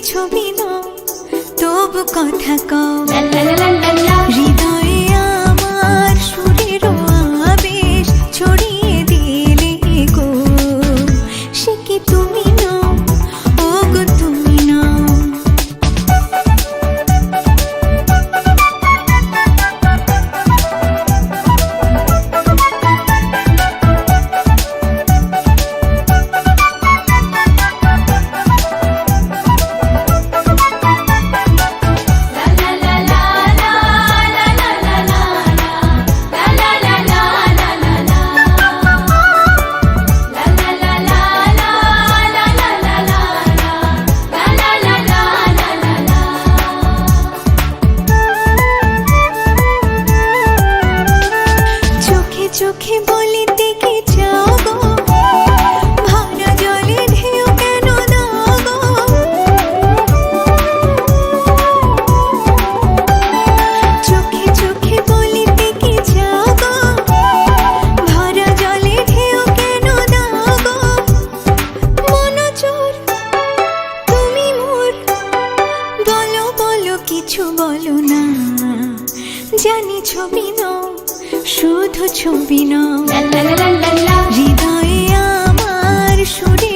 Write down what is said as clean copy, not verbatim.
ছবি নাও তবু কথা কও হৃদয়ে আমার সুরের আবেশ ছড়িয়ে দিলে গো সে কি তুমি নাও ও গো তুমি নাও চোখে বলিতে কি চাও গো ভরা জলে ঢেউ কেন দাও গো চোখে চোখে বলিতে কি চাও গো ভরা জলে ঢেউ কেন দাও গো মনোজোর তুমি মোর বলো বলো কিছু বলো না জানি ছবি নাও শুধু ছবি নাও হৃদয়ে আমার সুরে